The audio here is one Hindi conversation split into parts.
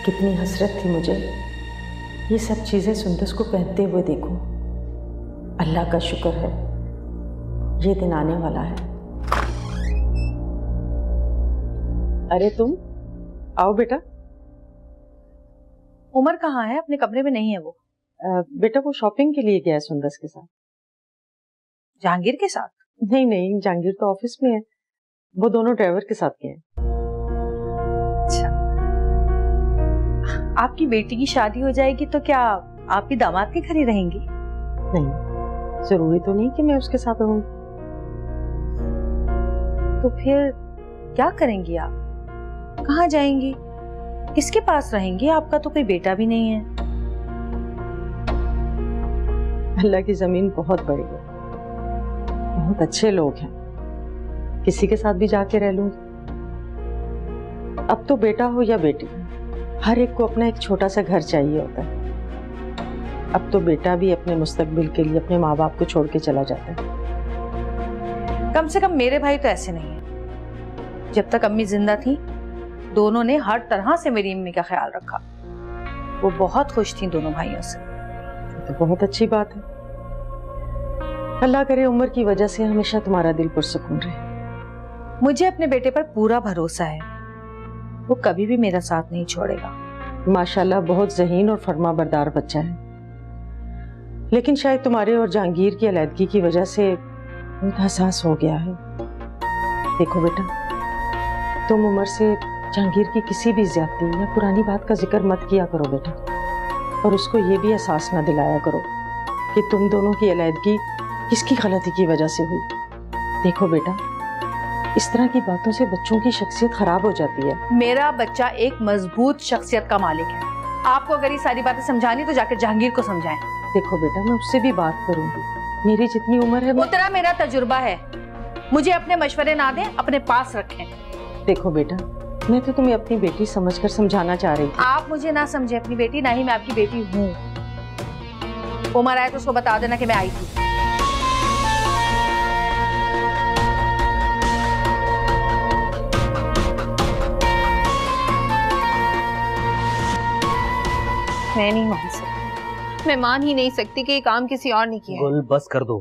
कितनी हसरत थी मुझे ये सब चीजें सुंदस को पहनते हुए देखूं। अल्लाह का शुक्र है ये दिन आने वाला है। अरे तुम आओ बेटा। उमर कहाँ है? अपने कमरे में नहीं है वो। बेटा वो शॉपिंग के लिए गया है सुंदस के साथ। जहांगीर के साथ? नहीं नहीं, जहांगीर तो ऑफिस में है, वो दोनों ड्राइवर के साथ गए हैं। अच्छा, आपकी बेटी की शादी हो जाएगी तो क्या आप भी दामाद के घर ही रहेंगी? नहीं, जरूरी तो नहीं कि मैं उसके साथ रहूंगी। तो फिर क्या करेंगी आप? कहाँ जाएंगी? किसके पास रहेंगी? आपका तो कोई बेटा भी नहीं है। अल्लाह की जमीन बहुत बड़ी है, बहुत अच्छे लोग हैं, किसी के साथ भी जाके रह लूंगी। अब तो बेटा हो या बेटी, हर एक को अपना एक छोटा सा घर चाहिए होता है। अब तो बेटा भी अपने मुस्तकबिल के लिए अपने माँ बाप को छोड़ के चला जाता है। कम से कम मेरे भाई तो ऐसे नहीं है। जब तक अम्मी जिंदा थी दोनों ने हर तरह से मेरी अम्मी का ख्याल रखा। वो बहुत खुश थी दोनों भाइयों से। तो बहुत अच्छी बात है। अल्लाह करे उम्र की वजह से हमेशा तुम्हारा दिल पुरसुकून रहे। मुझे अपने बेटे पर पूरा भरोसा है, वो कभी भी मेरा साथ नहीं छोड़ेगा। माशाल्लाह बहुत ज़हीन और फर्माबरदार बच्चा है, लेकिन शायद तुम्हारे और जहांगीर की अलैदगी की वजह से बहुत हसास हो गया है। देखो बेटा, तुम उम्र से जहांगीर की किसी भी ज्यादती या पुरानी बात का जिक्र मत किया करो बेटा, और उसको ये भी एहसास न दिलाया करो कि तुम दोनों की अलैदगी किसकी गलती की वजह से हुई। देखो बेटा, इस तरह की बातों से बच्चों की शख्सियत खराब हो जाती है। मेरा बच्चा एक मजबूत शख्सियत का मालिक है। आपको अगर ये सारी बातें समझानी तो जाकर जहांगीर को समझाएं। देखो बेटा, मैं उससे भी बात करूंगी, मेरी जितनी उम्र है उतना मेरा तजुर्बा है। मुझे अपने मशवरे ना दें, अपने पास रखें। देखो बेटा, मैं तो तुम्हें अपनी बेटी समझकर समझाना चाह रही थी। आप मुझे ना समझे अपनी बेटी, ना ही मैं आपकी बेटी हूँ। उमर आए तो उसको बता देना कि मैं आई थी। मैं नहीं मान सकती, मैं मान ही नहीं सकती कि ये काम किसी और ने किया है। गुल बस कर दो।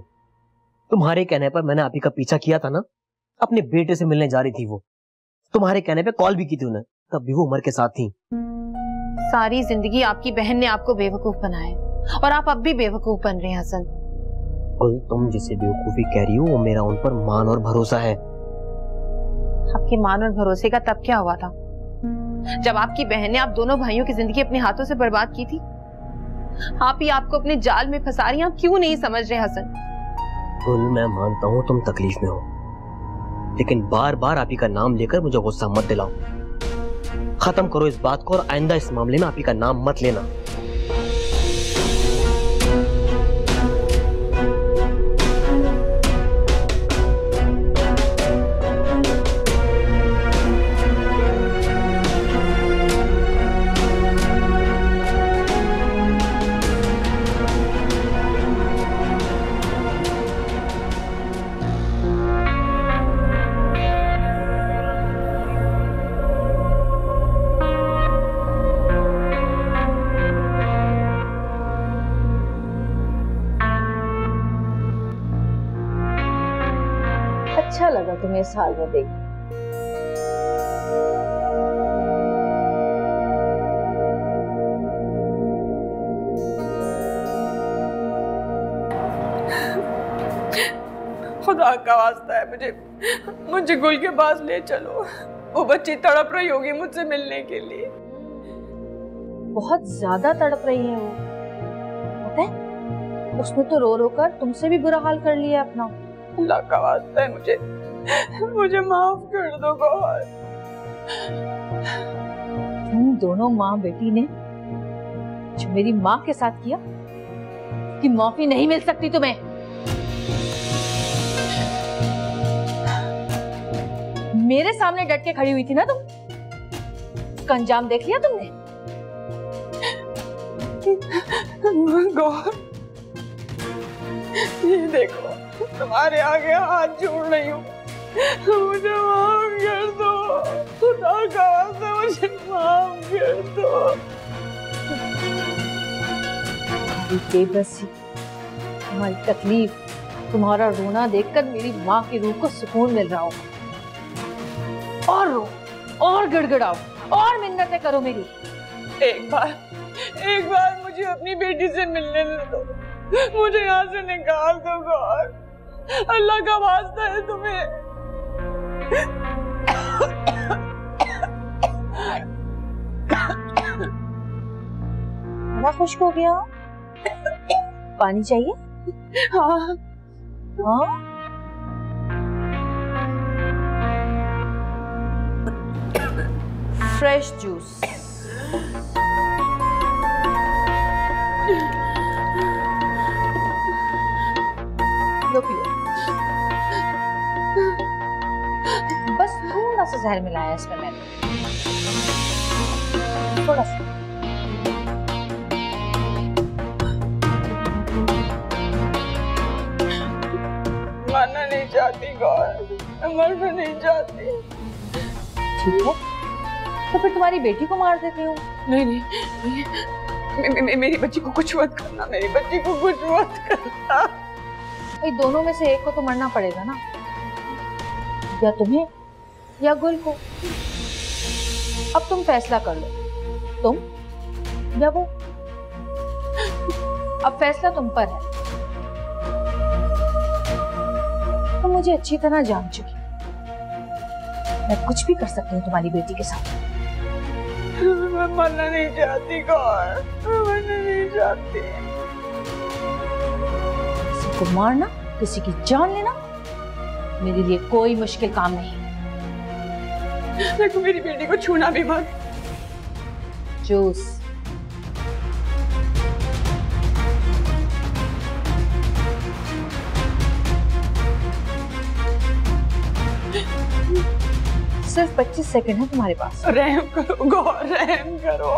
तुम्हारे कहने पर मैंने आप ही का पीछा किया था ना। अपने बेटे से मिलने जा रही थी वो, तुम्हारे कहने पे कॉल भी की थी उन्हें, तब भी वो उमर के साथ थी। सारी जिंदगी आपकी बहन ने आपको बेवकूफ बनाया और आप अब भी बेवकूफ बन रहे हैं हसन। गुल, तुम जिसे बेवकूफी कह रही हो वो मेरा उन पर मान और भरोसा है। आपके मान और भरोसे का तब क्या हुआ था जब आपकी बहन ने आप दोनों भाइयों की जिंदगी अपने हाथों से बर्बाद की थी? आप ही आपको अपने जाल में फंसा रही हैं। आप क्यों नहीं समझ रहे हसन? गुल, मैं मानता हूँ तुम तकलीफ में हो, लेकिन बार बार आप ही का नाम लेकर मुझे गुस्सा मत दिलाओ। खत्म करो इस बात को और आइंदा इस मामले में आप ही का नाम मत लेना। अच्छा लगा तुम्हें इस हाल में देख। खुदा का वास्ता है, मुझे गुल के पास ले चलो। वो बच्ची तड़प रही होगी मुझसे मिलने के लिए। बहुत ज्यादा तड़प रही है वो, पता है? उसने तो रो रो कर तुमसे भी बुरा हाल कर लिया अपना। अल्लाह का वास्ता है, मुझे माफ कर दो गौहर। तुम दोनों माँ बेटी ने जो मेरी माँ के साथ किया, कि माफी नहीं मिल सकती तुम्हें। मेरे सामने डट के खड़ी हुई थी ना तुम, उसका अंजाम देख लिया तुमने? गौहर, ये देखो, तुम्हारे आगे हाथ जोड़ रही हूँ। मुझे माफ कर दो, खुदा का वास्ता मुझे माफ कर दो। तुम्हारी बेबसी, तुम्हारी तकलीफ, तुम्हारा रोना देखकर मेरी माँ की रूह को सुकून मिल रहा होगा। और रो और गिड़गिड़ाओ और मिन्नतें करो मेरी। एक बार मुझे अपनी बेटी से मिलने दो, मुझे यहाँ से निकाल दो गौर, अल्लाह का वास्ता है तुम्हें। बड़ा खुश्क हो गया, पानी चाहिए? हाँ हाँ, फ्रेश जूस। लो पियो। बस थोड़ा सा जहर मिलाया इसमें मैंने, थोड़ा सा। मरना नहीं चाहती गौर, मरना नहीं चाहती। ठीक है, तो फिर तुम्हारी बेटी को मार देती हूँ। नहीं, मेरी बच्ची को कुछ मत करना, मेरी बच्ची को कुछ मत करना। भाई दोनों में से एक को तो मरना पड़ेगा ना, या तुम्हें या गुल को। अब तुम फैसला कर लो, तुम या वो। अब फैसला तुम पर है। तुम मुझे अच्छी तरह जान चुकी, मैं कुछ भी कर सकती हूँ तुम्हारी बेटी के साथ। मैं मरना नहीं चाहती गौर, मरना नहीं चाहती। किसी को मारना, किसी की जान लेना मेरे लिए कोई मुश्किल काम नहीं। देखो मेरी बेटी को छूना भी मत। जूस। सिर्फ 25 सेकंड है तुम्हारे पास। रहम करो गौर, रहम करो।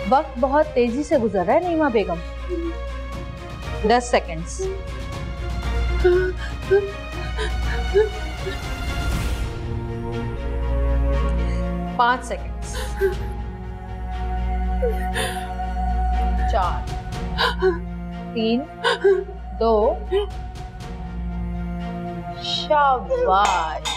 वक्त बहुत तेजी से गुजर रहा है नईमा बेगम। 10 सेकंड्स। 5 सेकंड्स। 4, 3, 2। शाबाश।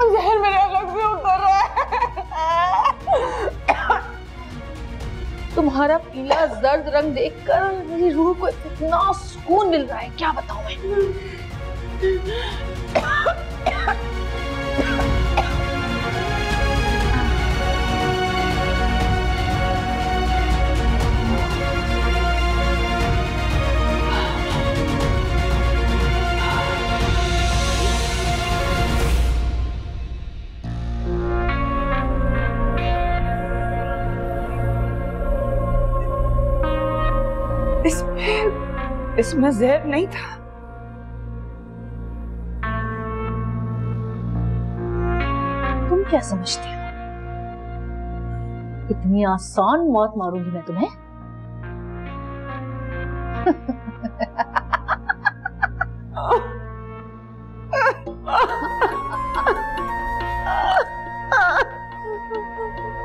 जहर मेरे अलग से उतर रहा है। तुम्हारा पीला जर्द रंग देखकर मेरी रूह को इतना सुकून मिल रहा है, क्या बताऊं मैं। इसमें जहर नहीं था। तुम क्या समझती हो, इतनी आसान मौत मारूंगी मैं तुम्हें?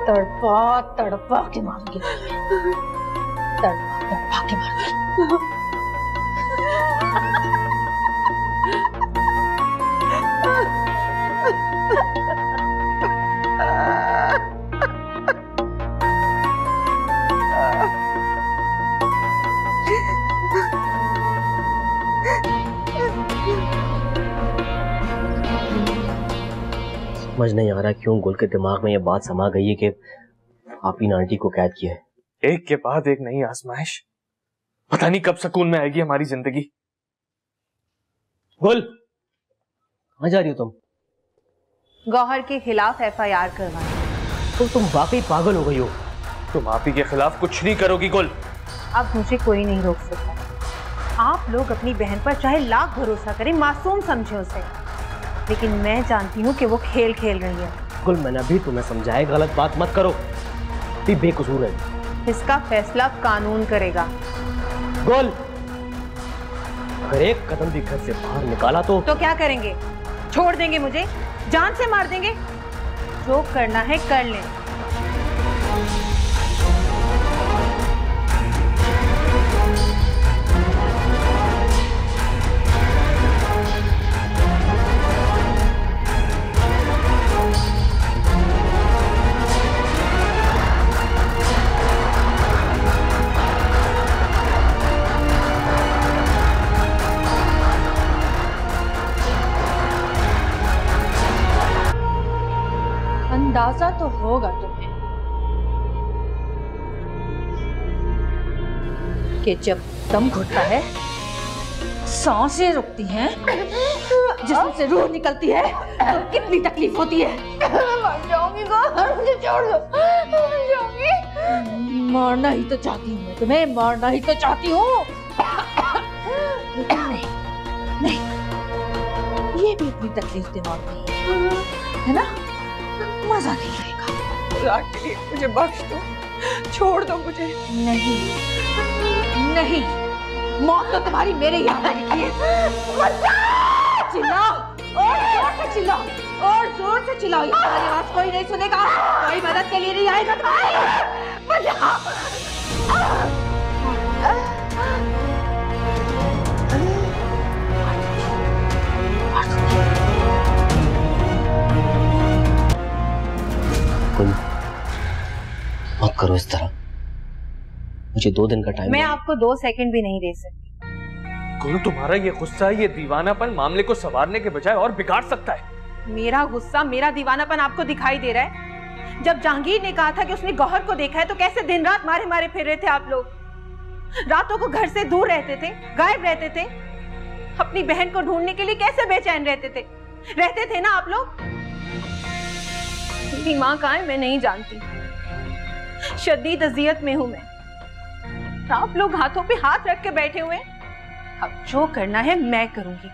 तड़पा तड़पा के मारूंगी, तड़पा तड़पा के मारूंगी। समझ नहीं आ रहा क्यों गुल के दिमाग में ये बात समा गई है कि आप ही ने आंटी को कैद किया है। एक के बाद एक नई आजमाइश, पता नहीं कब सुकून में आएगी हमारी जिंदगी। गुल, कहाँ जा रही हो तुम? गौहर के खिलाफ FIR करवाएं। तो तुम वाकई पागल हो गई हो। तुम आप ही के खिलाफ कुछ नहीं करोगी गुल। अब मुझे कोई नहीं रोक सकता। आप लोग अपनी बहन पर चाहे लाख भरोसा करें, मासूम समझे उसे, लेकिन मैं जानती हूँ कि वो खेल खेल रही है। गुल, मैंने अभी तुम्हें समझाया गलत बात मत करो। आपी बेकसूर है। इसका फैसला कानून करेगा। गुल, अगर एक कदम भी घर से बाहर निकाला तो क्या करेंगे? छोड़ देंगे मुझे? जान से मार देंगे? जो करना है कर लें। अंदाजा तो होगा तुम्हें कि जब दम घुटता है, सांसें रुकती हैं, जिस्म से रूह निकलती है, तो कितनी तकलीफ होती है। मर जाऊंगी गौहर, मुझे छोड़ दो, मर जाऊंगी। मारना ही तो चाहती हूँ मैं तुम्हें, मारना ही तो चाहती हूँ, लेकिन नहीं, नहीं, ये भी इतनी तकलीफ दिमाग नहीं है ना? मजा नहीं आएगा। खुदा के लिए मुझे बख्श दो, छोड़ दो मुझे। नहीं, नहीं, मौत तो तुम्हारी मेरे यहाँ लिखी है। चिल्लाओ, और जोर से चिल्लाओ, और जोर से चिल्लाओ, तुम्हारी आवाज कोई नहीं सुनेगा, कोई मदद के लिए नहीं आएगा तुम्हारी। मत करो इस तरह, मुझे 2 दिन का टाइम। मैं आपको 2 सेकंड भी नहीं दे सकती। गुल, तुम्हारा ये गुस्सा, ये दीवानापन मामले को संवारने के बजाय और बिगाड़ सकता है। मेरा गुस्सा, मेरा दीवानापन आपको दिखाई दे रहा है? जब जहांगीर ने कहा था कि उसने गौहर को देखा है, तो कैसे दिन रात मारे मारे फिर रहे थे आप लोग? रातों को घर से दूर रहते थे, गायब रहते थे, अपनी बहन को ढूंढने के लिए कैसे बेचैन रहते थे ना आप लोग? मेरी माँ कहाँ है मैं नहीं जानती, शदीद अजियत में हूं मैं। आप लोग हाथों पे हाथ रख के बैठे हुए। अब जो करना है मैं करूंगी,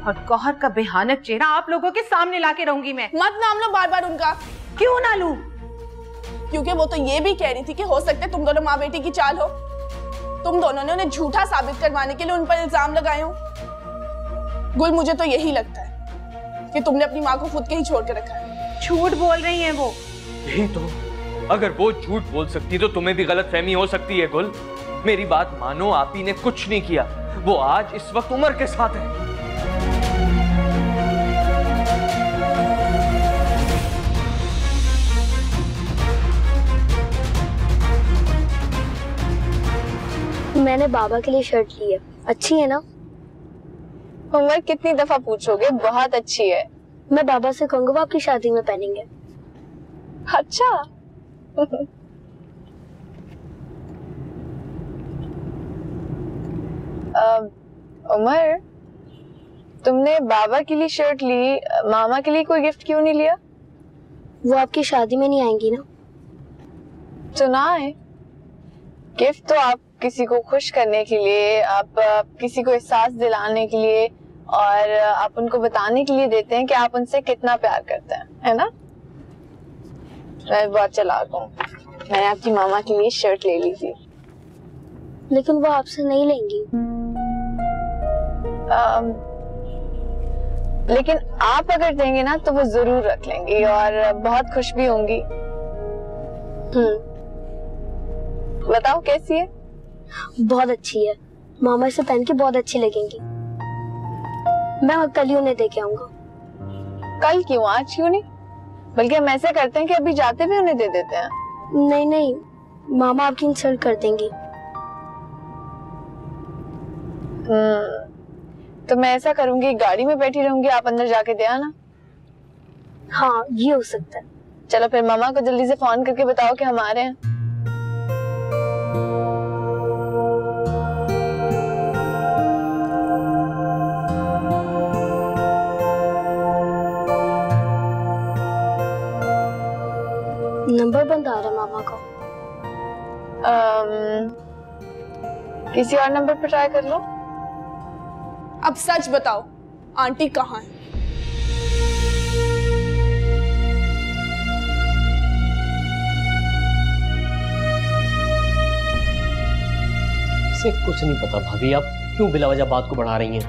और गौहर का बेहानक चेहरा आप लोगों के सामने लाके रहूंगी मैं। मत नाम लो बार बार उनका। क्यों ना लूं? क्योंकि वो तो ये भी कह रही थी कि हो सकता है तुम दोनों माँ बेटी की चाल हो, तुम दोनों ने उन्हें झूठा साबित करवाने के लिए उन पर इल्जाम लगाए हो। गुल, मुझे तो यही लगता है कि तुमने अपनी माँ को खुद के ही छोड़ के रखा है। झूठ बोल रही हैं वो। यही तो, अगर वो झूठ बोल सकती तो तुम्हें भी गलतफहमी हो सकती है। गुल, मेरी बात मानो, आपी ने कुछ नहीं किया, वो आज इस वक्त उमर के साथ है। मैंने बाबा के लिए शर्ट ली है, अच्छी है ना? उमर, कितनी दफा पूछोगे? बहुत अच्छी है। मैं बाबा से कहूंगा वो आपकी शादी में पहनेंगे। अच्छा। उमर, तुमने बाबा के लिए शर्ट ली, मामा के लिए कोई गिफ्ट क्यों नहीं लिया? वो आपकी शादी में नहीं आएंगी ना? तो ना आए। गिफ्ट तो आप किसी को खुश करने के लिए, आप किसी को एहसास दिलाने के लिए, और आप उनको बताने के लिए देते हैं कि आप उनसे कितना प्यार करते हैं, है ना? मैं बहुत चालाक हूँ, मैंने आपकी मामा के लिए शर्ट ले ली थी। लेकिन वो आपसे नहीं लेंगी। लेकिन आप अगर देंगे ना तो वो जरूर रख लेंगी और बहुत खुश भी होंगी। बताओ कैसी है? बहुत अच्छी है, मामा इसे पहन के बहुत अच्छी लगेंगी। मैं कल ही उन्हें देके आऊंगा। कल क्यों, आज क्यों नहीं? बल्कि हम ऐसे करते हैं कि अभी जाते भी उन्हें दे देते हैं। नहीं नहीं, मामा आपकी इंसल्ट कर देंगी। तो मैं ऐसा करूंगी, गाड़ी में बैठी रहूंगी, आप अंदर जाके दे आना। हाँ, ये हो सकता है। चलो फिर मामा को जल्दी से फोन करके बताओ कि हम आ रहे हैं। नंबर बंद आ रहा है मामा का। किसी और नंबर पर ट्राई कर लो। अब सच बताओ, आंटी कहाँ है? मुझे कुछ नहीं पता भाभी, आप क्यों बिला वजह बात को बढ़ा रही हैं?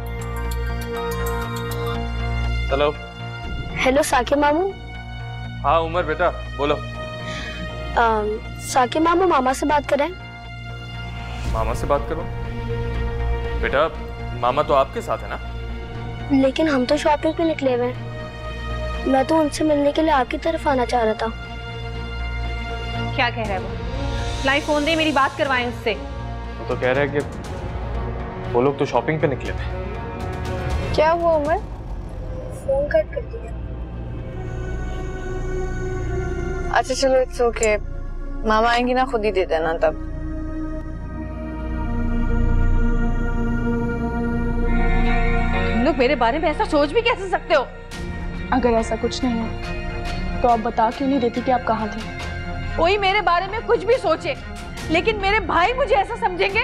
हेलो। हेलो साकिब मामू। हाँ उमर बेटा बोलो। साकिब मामू मामा से बात करें। मामा से बात करो? बेटा मामा तो आपके साथ है ना? लेकिन हम तो शॉपिंग पे निकले हुए हैं। मैं तो उनसे मिलने के लिए आपकी तरफ आना चाह रहा था। क्या कह रहा है वो? लाई फोन दे, मेरी बात करवाएं उससे। वो तो कह रहा है कि वो लोग तो शॉपिंग पे निकले थे। क्या हुआ उमर? फोन कट कर दिया। अच्छा चलो इट्स ओके, मामा आएंगी ना खुद ही दे देना तब। तुम लोग मेरे बारे में ऐसा सोच भी कैसे सकते हो? अगर ऐसा कुछ नहीं है तो आप बता क्यों नहीं देती कि आप कहाँ थे? कोई मेरे बारे में कुछ भी सोचे, लेकिन मेरे भाई मुझे ऐसा समझेंगे,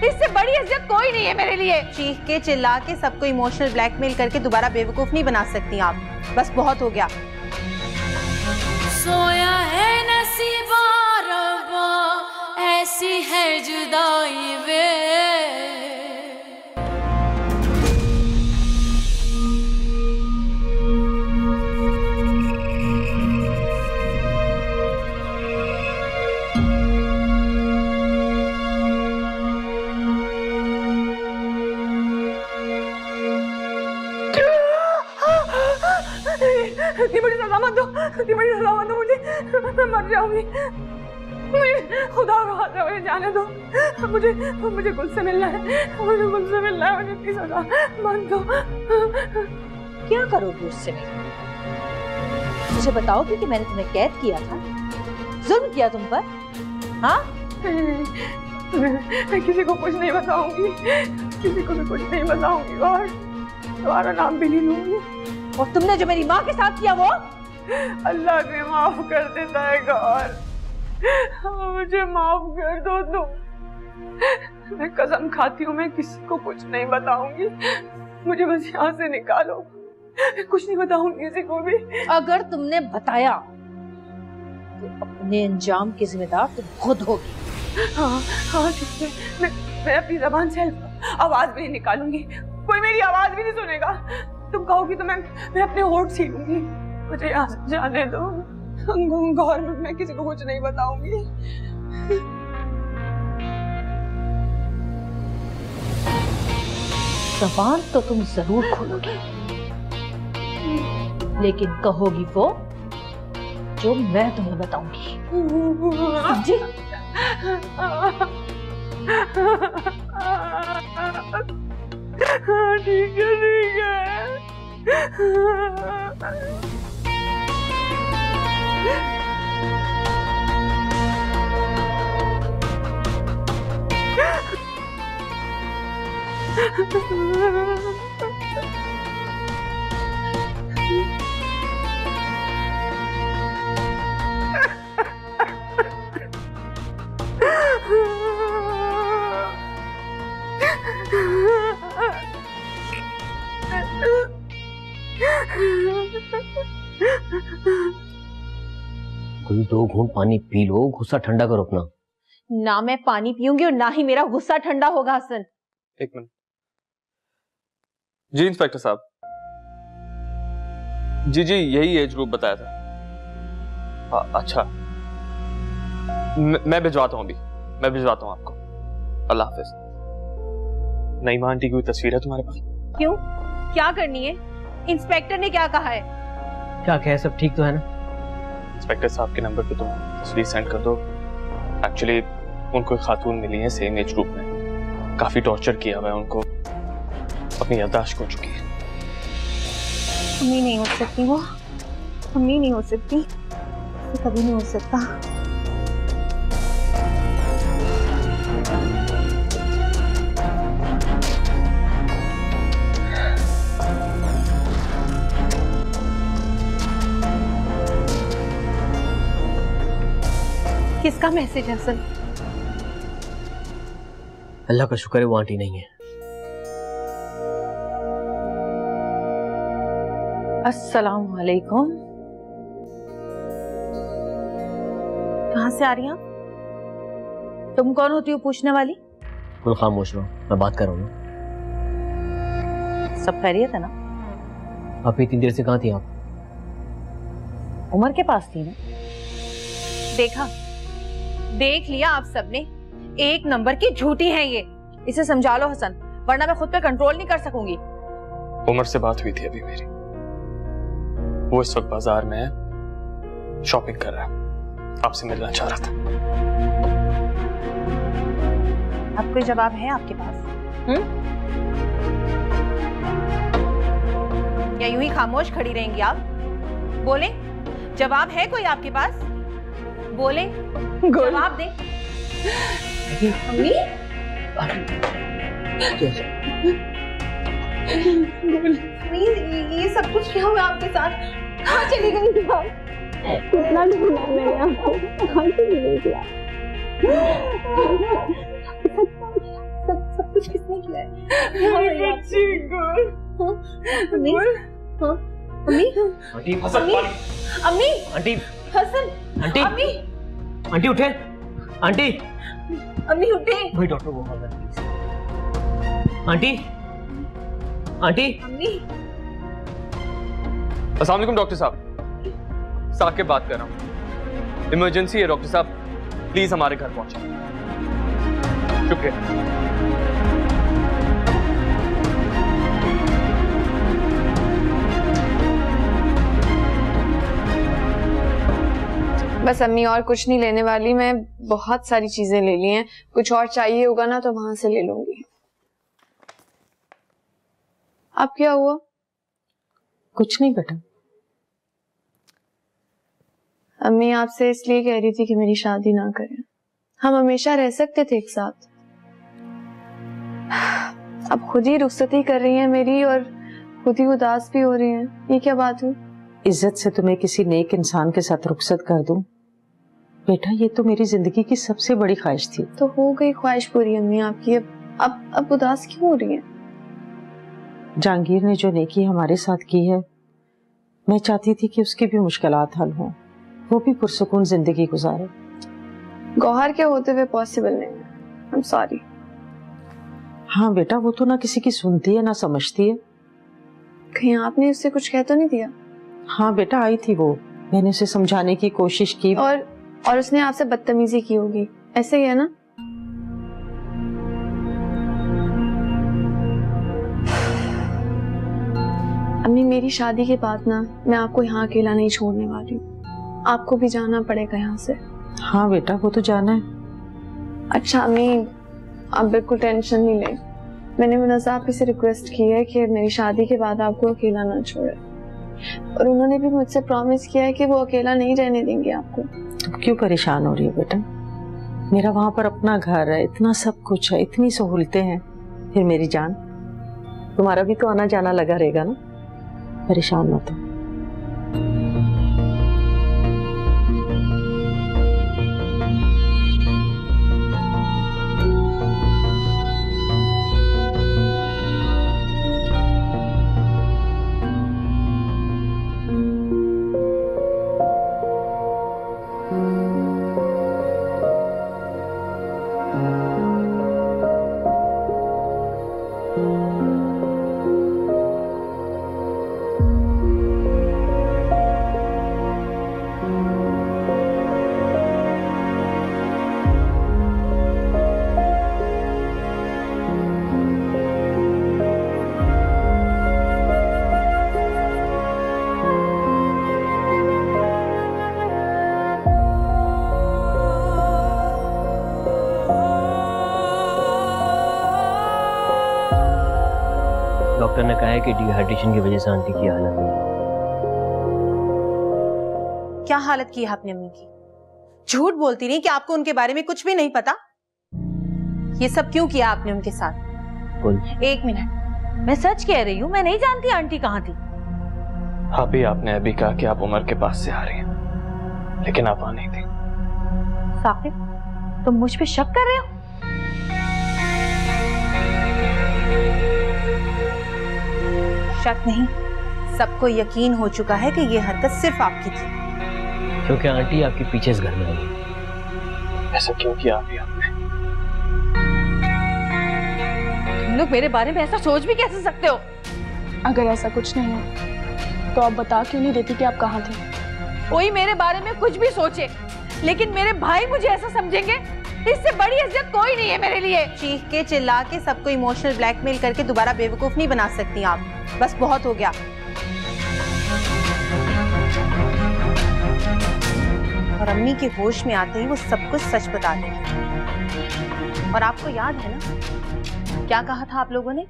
इससे बड़ी इज्जत कोई नहीं है मेरे लिए। चीख के चिल्ला के सबको इमोशनल ब्लैकमेल करके दोबारा बेवकूफ नहीं बना सकती आप। बस बहुत हो गया। सोया है नसीबा रब्बा, ऐसी है जुदाई वे। इतनी बड़ी सजा मत दो, इतनी बड़ी सजा मत दो मुझे, मैं मर जाऊंगी। खुदा को हाथ मुझे जाने दो, मुझे गुल से मिलना है, मुझे गुल से मिलना है, मुझे इतनी सजा मत दो। क्या करोगे उससे? मुझे बताओगे कि मैंने तुम्हें कैद किया था, जुल्म किया तुम पर? हाँ? मैं किसी को कुछ नहीं बताऊंगी, किसी को भी कुछ नहीं बताऊंगी और तुम्हारा नाम भी नहीं लूंगी। और तुमने जो मेरी माँ के साथ किया वो? अल्लाह भी माफ कर देता है गौर, मुझे माफ कर दो तुम। मैं कसम खाती हूँ मैं किसी को कुछ नहीं बताऊंगी, मुझे बस यहाँ से निकालो, मैं कुछ नहीं बताऊंगी किसी को भी। अगर तुमने बताया तो अपने अंजाम की जिम्मेदार तुम खुद होगी। हाँ ठीक है, मैं अपनी जबान से आवाज भी नहीं निकालूंगी, कोई मेरी आवाज भी नहीं सुनेगा। तुम कहोगी तो मैं अपने होठ छीलूंगी, मुझे यहाँ से जाने दो गौर, मैं किसी को कुछ नहीं बताऊंगी। जबान तो तुम जरूर खोलोगी, लेकिन कहोगी वो जो मैं तुम्हें बताऊंगी, समझी? ठीक है ठीक है। कोई 2 घूंट पानी पी लो, गुस्सा ठंडा करो अपना। ना मैं पानी पीऊंगी और ना ही मेरा गुस्सा ठंडा होगा। हसन, एक मिनट जी। इंस्पेक्टर साहब, जी यही एज ग्रुप बताया था। अच्छा मैं भिजवाता हूँ अभी, मैं भिजवाता हूँ आपको। अल्लाह हाफिज। नईमा आंटी की कोई तस्वीर है तुम्हारे पास? क्यों, क्या करनी है? इंस्पेक्टर ने क्या कहा है? क्या कहे, सब ठीक तो है ना? इंस्पेक्टर साहब के नंबर पे तुम तस्वीर सेंड कर दो। एक्चुअली उनको एक खातून मिली है सेम एज ग्रुप में, काफी टॉर्चर किया हुआ है उनको, अपनी याददाश्त खो चुकी है। अम्मी नहीं हो सकती वो, अम्मी नहीं हो सकती, कभी नहीं हो सकता। किसका मैसेज है हसन? अल्लाह का शुक्र है वो आंटी नहीं है। अस्सलाम वालेकुम। कहाँ से आ रही हैं? तुम कौन होती हो पूछने वाली? तुम खामोश रहो, मैं बात कर रहा हूँ। सब खैरियत है ना? आप इतनी देर से कहाँ थी आप? उमर के पास थी ना। देखा, देख लिया आप सबने, एक नंबर की झूठी है ये। इसे समझा लो हसन, वरना मैं खुद पे कंट्रोल नहीं कर सकूंगी। उमर से बात हुई थी अभी मेरी, वो इस वक्त बाजार में है, शॉपिंग कर रहा है, आपसे मिलना चाह रहा था। अब कोई जवाब है आपके पास? या यूं ही खामोश खड़ी रहेंगी आप? बोले, जवाब है कोई आपके पास? बोले, जवाब दे। अम्मी? ये सब कुछ क्या हुआ आपके साथ? कहाँ चली गई थी आप? कितना ढूंढा मैंने आपको, कहाँ से निकला? सब कुछ किसने किया है? अम्मी? आंटी हसन, अम्मी? आंटी हसन? आंटी अम्मी? आंटी उठे, आंटी अम्मी उठे। वही डॉक्टर को कॉल कर प्लीज। आंटी आंटी अम्मी? अस्सलाम वालेकुम डॉक्टर साहब, साकिब बात कर रहा हूँ। इमरजेंसी है डॉक्टर साहब, प्लीज हमारे घर पहुंचे। शुक्रिया। बस अम्मी, और कुछ नहीं लेने वाली मैं, बहुत सारी चीजें ले ली हैं। कुछ और चाहिए होगा ना तो वहां से ले लूंगी। अब क्या हुआ? कुछ नहीं बेटा। अम्मी आपसे इसलिए कह रही थी कि मेरी शादी ना करें, हम हमेशा रह सकते थे एक साथ। अब खुद ही रुखसती कर रही हैं मेरी और खुद ही उदास भी हो रही हैं, ये क्या बात हुई? इज्जत से तुम्हें किसी नेक इंसान के साथ रुखसत कर दूं बेटा, ये तो मेरी जिंदगी की सबसे बड़ी ख्वाहिश थी। तो हो गई ख्वाहिश पूरी अम्मी आपकी, अब उदास क्यों हो रही हैं? जहांगीर ने जो नेकी हमारे साथ की है, मैं चाहती थी कि उसकी भी मुश्किलात हल हों, वो भी पुरसुकून जिंदगी गुजारे। गौहर के होते हुए पॉसिबल नहीं है, I'm sorry। हाँ बेटा, वो तो ना किसी की सुनती है ना समझती है। कहीं आपने उससे कुछ कह तो नहीं दिया? हाँ बेटा, आई थी वो, मैंने उसे समझाने की कोशिश की। और उसने आपसे बदतमीजी की होगी, ऐसे ही है ना? अम्मी मेरी शादी के बाद ना मैं आपको यहाँ अकेला नहीं छोड़ने वाली हूँ, आपको भी जाना पड़ेगा यहाँ से। हाँ बेटा, वो तो जाना है। अच्छा अम्मी, आप बिल्कुल टेंशन नहीं लें, मैंने मुन्ना आपी से रिक्वेस्ट की है कि मेरी शादी के बाद आपको अकेला ना छोड़े, और उन्होंने भी मुझसे प्रॉमिस किया है कि वो अकेला नहीं रहने देंगे आपको। तुम क्यों परेशान हो रही हो बेटा? मेरा वहां पर अपना घर है, इतना सब कुछ है, इतनी सहूलतें हैं। फिर मेरी जान, तुम्हारा भी तो आना जाना लगा रहेगा ना, परेशान मत हो। डॉक्टर ने कहा है कि डिहाइड्रेशन की वजह से आंटी की हालत हुई। क्या हालत की है आपने अम्मी की? झूठ बोलती नहीं कि आपको उनके बारे में कुछ भी नहीं पता? ये सब क्यों किया आपने उनके साथ? बोल। एक मिनट, मैं सच कह रही हूँ, मैं नहीं जानती आंटी कहाँ थी। हाँ भी आपने अभी कहा कि आप उमर के पास से आ रही हैं, लेकिन आप आ नहीं थी। साकिब, तुम मुझ पे शक कर रहे हो? शक नहीं, सबको यकीन हो चुका है कि ये हरकत सिर्फ आपकी थी। क्योंकि आंटी आपके पीछे इस घर में आई। ऐसा क्यों किया अभी आपने? लोग मेरे बारे में ऐसा सोच भी कैसे सकते हो? अगर ऐसा कुछ नहीं है तो आप बता क्यों नहीं देती कि आप कहाँ थे? कोई मेरे बारे में कुछ भी सोचे, लेकिन मेरे भाई मुझे ऐसा समझेंगे, इससे बड़ी इज्जत कोई नहीं है मेरे लिए। चीख के चिल्ला के सबको इमोशनल ब्लैकमेल करके दोबारा बेवकूफ नहीं बना सकती आप। बस बहुत हो गया। और अम्मी के होश में आते ही वो सब कुछ सच बता देंगी। और आपको याद है ना क्या कहा था आप लोगों ने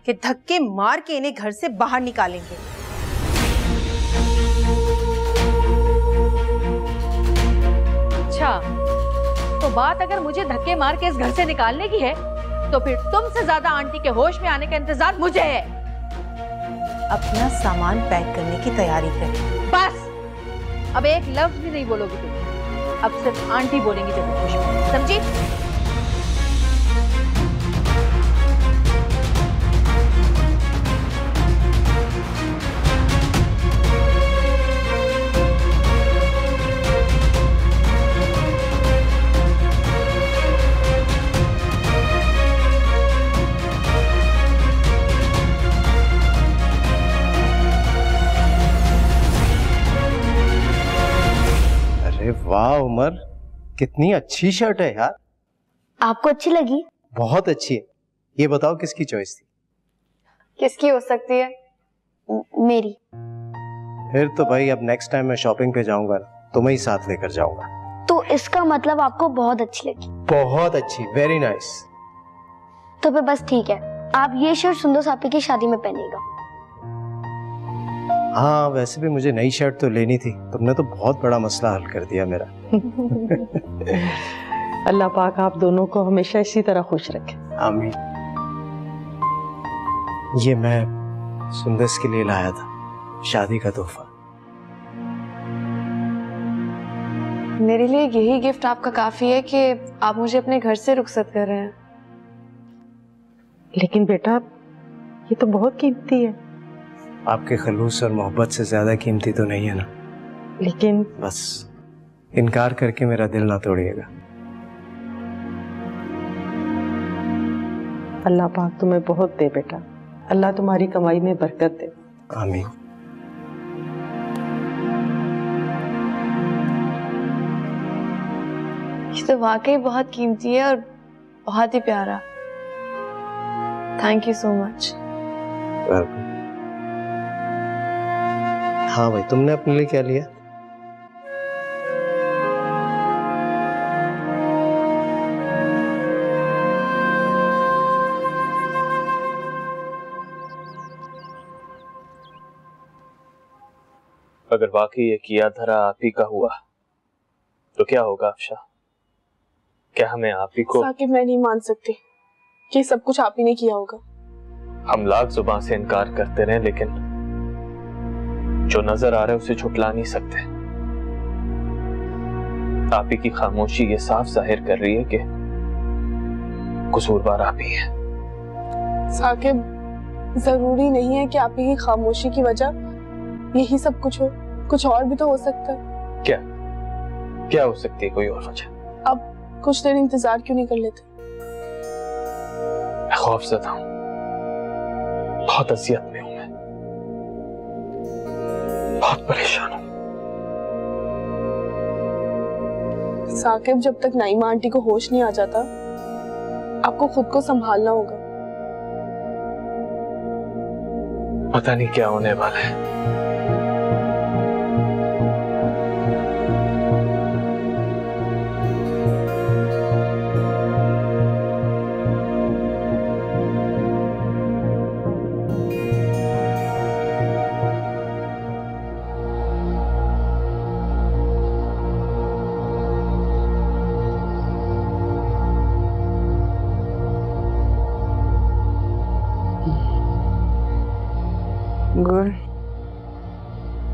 कि धक्के मार के इन्हें घर से बाहर निकालेंगे। अच्छा, तो बात अगर मुझे धक्के मार के इस घर से निकालने की है तो फिर तुमसे ज्यादा आंटी के होश में आने का इंतजार मुझे है। अपना सामान पैक करने की तैयारी करें। बस, अब एक लफ्ज भी नहीं बोलोगी तुम। अब सिर्फ आंटी बोलेंगी जब होश में, समझी? वाह उमर, कितनी अच्छी शर्ट है यार। आपको अच्छी लगी? बहुत अच्छी है। ये बताओ किसकी चॉइस थी? किसकी हो सकती है? मेरी। फिर तो भाई अब नेक्स्ट टाइम मैं शॉपिंग पे जाऊंगा तुम्हें ही साथ लेकर जाऊंगा। तो इसका मतलब आपको बहुत अच्छी लगी? बहुत अच्छी, वेरी नाइस। तो फिर बस ठीक है, आप ये शर्ट सुंदर सापी की शादी में पहनेगा। हाँ, वैसे भी मुझे नई शर्ट तो लेनी थी। तुमने तो बहुत बड़ा मसला हल कर दिया मेरा। अल्लाह पाक आप दोनों को हमेशा इसी तरह खुश रखे। आमीन। ये मैं सुंदस के लिए लाया था, शादी का तोहफा। मेरे लिए यही गिफ्ट आपका काफी है कि आप मुझे अपने घर से रुखसत कर रहे हैं। लेकिन बेटा, ये तो बहुत कीमती है। आपके खलूस और मोहब्बत से ज्यादा कीमती तो नहीं है ना। लेकिन बस इनकार करके मेरा दिल ना तोड़िएगा। अल्लाह पाक तुम्हें बहुत दे बेटा, अल्लाह तुम्हारी कमाई में बरकत दे। आमीन। ये तो वाकई बहुत कीमती है और बहुत ही प्यारा। Thank you so much. Welcome. हाँ भाई, तुमने अपने लिए क्या लिया? अगर वाकई ये किया धरा आप ही का हुआ तो क्या होगा अफशा? क्या हमें आप ही को? साकिब, मैं नहीं मान सकती कि सब कुछ आप ही ने किया होगा। हम लाख जुबान से इनकार करते रहे, लेकिन जो नजर आ रहा है उसे छुटला नहीं सकते। आप ही की खामोशी ये साफ जाहिर कर रही है कि कसूरवार आप ही है। साकिब, जरूरी नहीं है कि आप ही की खामोशी की वजह यही सब कुछ हो, कुछ और भी तो हो सकता है। क्या क्या हो सकती है कोई और वजह? अब कुछ देर इंतजार क्यों नहीं कर लेते? मैं खौफज़दा हूं, बहुत अजियत में हूं, मैं बहुत परेशान हूं। साकिब, जब तक नाइमा आंटी को होश नहीं आ जाता आपको खुद को संभालना होगा। पता नहीं क्या होने वाला है। गुल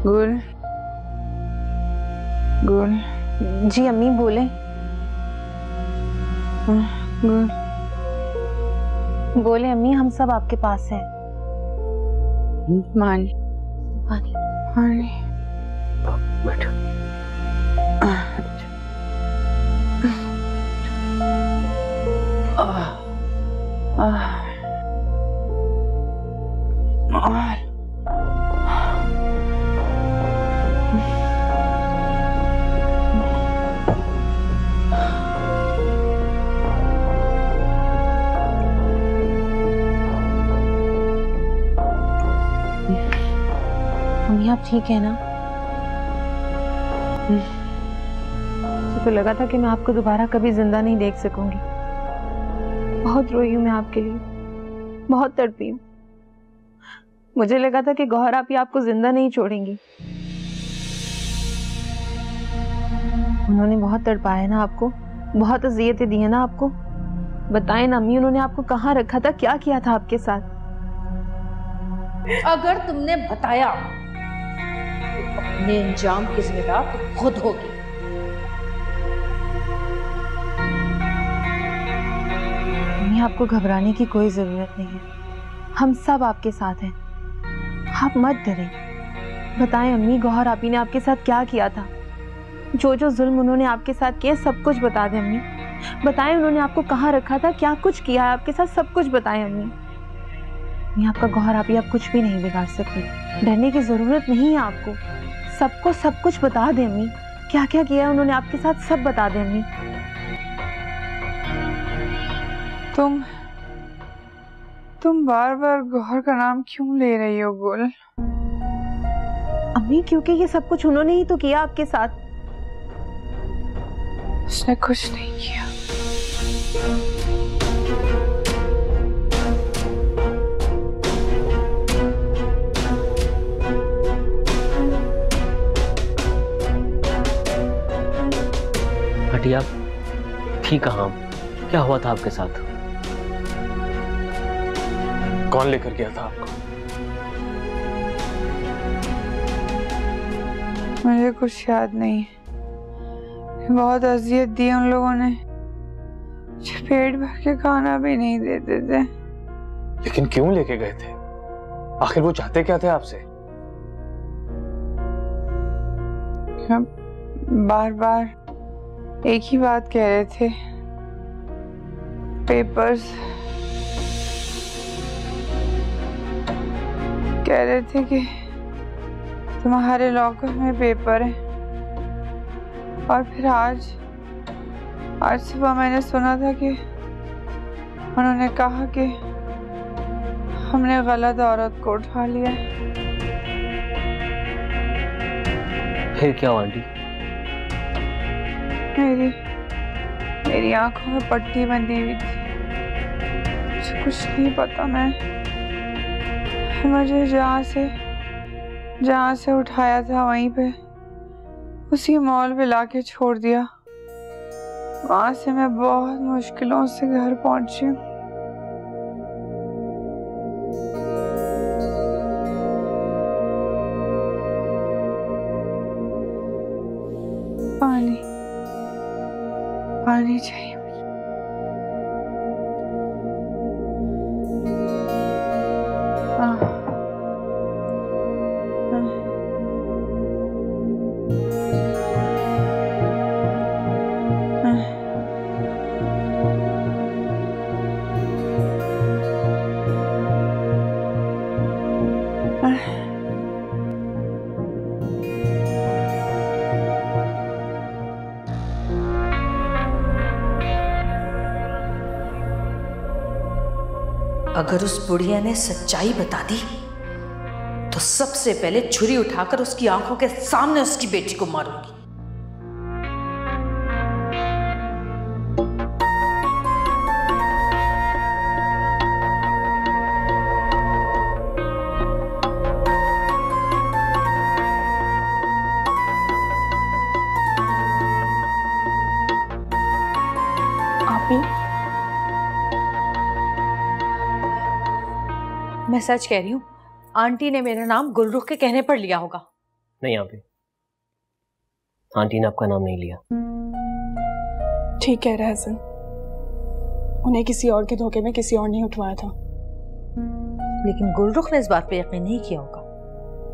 गुल गुल। जी अम्मी बोले। गुल बोले अम्मी, हम सब आपके पास हैं। मानी पानी मानी बैठो। ठीक है ना? मुझे तो लगा था कि मैं आपको दोबारा कभी जिंदा नहीं देख सकूंगी। बहुत रोई हूं मैं आपके लिए, बहुत तड़पी हूं। मुझे लगा था कि गौहर आप ही आपको जिंदा नहीं छोड़ेंगी। उन्होंने बहुत तड़पाया ना आपको, बहुत अजियतें दी है ना आपको। बताएं ना अम्मी, उन्होंने आपको कहाँ रखा था, क्या किया था आपके साथ? अगर तुमने बताया तो अपने अंजाम की जिम्मेदार तो खुद होगी। अम्मी, आपको घबराने की कोई जरूरत नहीं है, हम सब आपके साथ हैं। आप मत डरें। बताएं अम्मी, गौहर आपी ने आपके साथ क्या किया था? जो जो जुल्म उन्होंने आपके साथ किए सब कुछ बता दें अम्मी। बताएं उन्होंने आपको कहाँ रखा था, क्या कुछ किया है आपके साथ, सब कुछ बताएं अम्मी। अम्मी, आपका गौहर आपी आप कुछ भी नहीं बिगाड़ सकती, डरने की जरूरत नहीं है आपको। सबको सब कुछ बता दें अम्मी, क्या क्या किया है उन्होंने आपके साथ, सब बता दें अम्मी। तुम बार बार गौहर का नाम क्यों ले रही हो गुल? अम्मी, क्योंकि ये सब कुछ उन्होंने ही तो किया आपके साथ। उसने कुछ नहीं किया। हटिया, ठीक कहाँ? क्या हुआ था आपके साथ? कौन लेकर गया था आपको? मुझे कुछ याद नहीं। बहुत अजियत दी उन लोगों ने, पेट भर के खाना भी नहीं देते थे। लेकिन क्यों लेके गए थे? आखिर वो चाहते क्या थे आपसे? बार बार एक ही बात कह रहे थे, पेपर्स। कह रहे थे कि तुम्हारे लॉकर में पेपर है। और फिर आज सुबह मैंने सुना था कि उन्होंने कहा कि हमने गलत औरत को उठा लिया। फिर क्या हुआ आंटी? मेरी आंखों में पट्टी बंधी हुई थी, मुझे कुछ नहीं पता। मुझे जहाँ से उठाया था वहीं पे उसी मॉल पे लाके छोड़ दिया। वहां से मैं बहुत मुश्किलों से घर पहुंची हूँ। पानी चाहिए। अगर उस बुढ़िया ने सच्चाई बता दी तो सबसे पहले छुरी उठाकर उसकी आंखों के सामने उसकी बेटी को मारूंगी। मैं सच कह रही हूँ, आंटी ने मेरा नाम गुलरुख के कहने पर लिया होगा। नहीं आप, आंटी ने आपका नाम नहीं लिया। ठीक कह रहा है हसन, उन्हें किसी और के धोखे में किसी और ने उठवाया था। लेकिन गुलरुख ने इस बात पे यकीन नहीं किया होगा।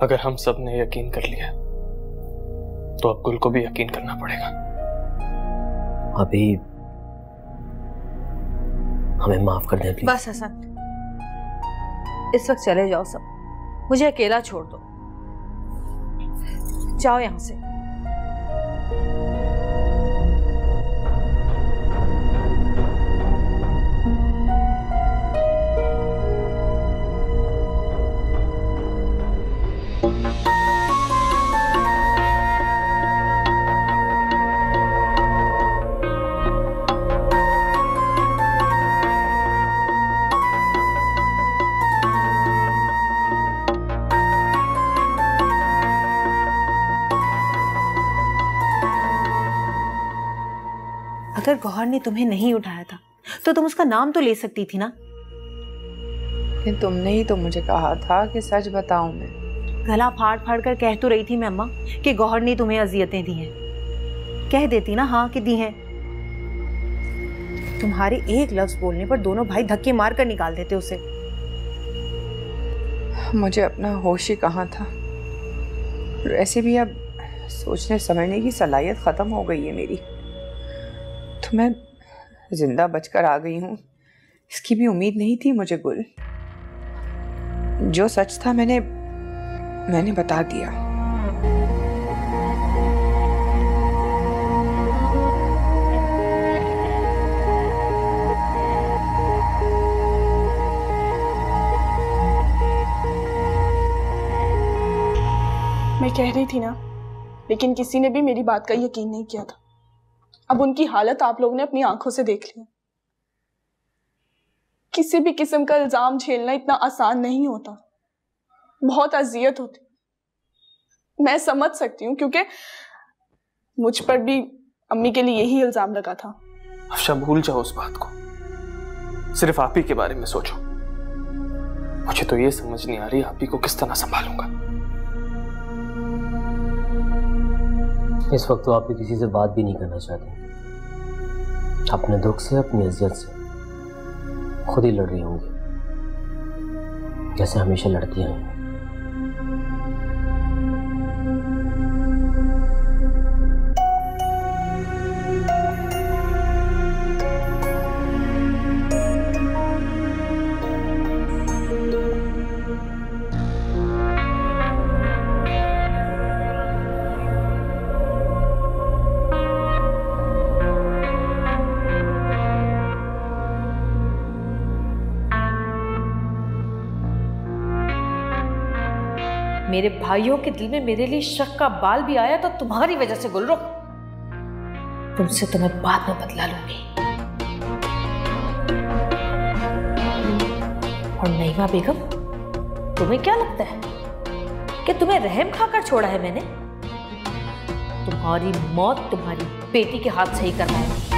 अगर हम सब ने यकीन कर लिया तो अब गुल को भी यकीन करना पड़ेगा। अभी हमें माफ कर दें प्लीज। बस हसन, इस वक्त चले जाओ सब, मुझे अकेला छोड़ दो। जाओ यहां से। अगर गौहर ने तुम्हें नहीं उठाया था तो तुम उसका नाम तो ले सकती थी ना। लेकिन तुमने ही तो मुझे कहा था कि सच बताऊं मैं। गला फाड़ फाड़ कर कह तो रही थी मैं अम्मा कि गौहर ने तुम्हें अजियतें दी हैं। कह देती ना हाँ कि दी हैं। तुम्हारे एक लफ्ज बोलने पर दोनों भाई धक्के मार कर निकाल देते उसे। मुझे अपना होश ही कहाँ था। वैसे भी अब सोचने समझने की सलाहियत खत्म हो गई है मेरी। तो मैं जिंदा बचकर आ गई हूँ, इसकी भी उम्मीद नहीं थी मुझे गुल। जो सच था मैंने बता दिया। मैं कह रही थी ना, लेकिन किसी ने भी मेरी बात का यकीन नहीं किया था। अब उनकी हालत आप लोगों ने अपनी आंखों से देख ली। किसी भी किस्म का इल्जाम झेलना इतना आसान नहीं होता, बहुत अजियत होती। मैं समझ सकती हूँ क्योंकि मुझ पर भी अम्मी के लिए यही इल्जाम लगा था। अफशा भूल जाओ उस बात को, सिर्फ आप ही के बारे में सोचो। मुझे तो ये समझ नहीं आ रही आप ही को किस तरह संभालूंगा। इस वक्त तो आप ही किसी से बात भी नहीं करना चाहते, अपने दुख से अपनी अजियत से खुद ही लड़ रही होंगी जैसे हमेशा लड़ती हैं। मेरे भाइयों के दिल में मेरे लिए शक का बाल भी आया तो तुम्हारी वजह से गुलरो। तुमसे तो मैं बाद में बदला लूंगी। और नईमा बेगम, तुम्हें क्या लगता है कि तुम्हें रहम खाकर छोड़ा है मैंने? तुम्हारी मौत तुम्हारी बेटी के हाथ से ही करवाएगी।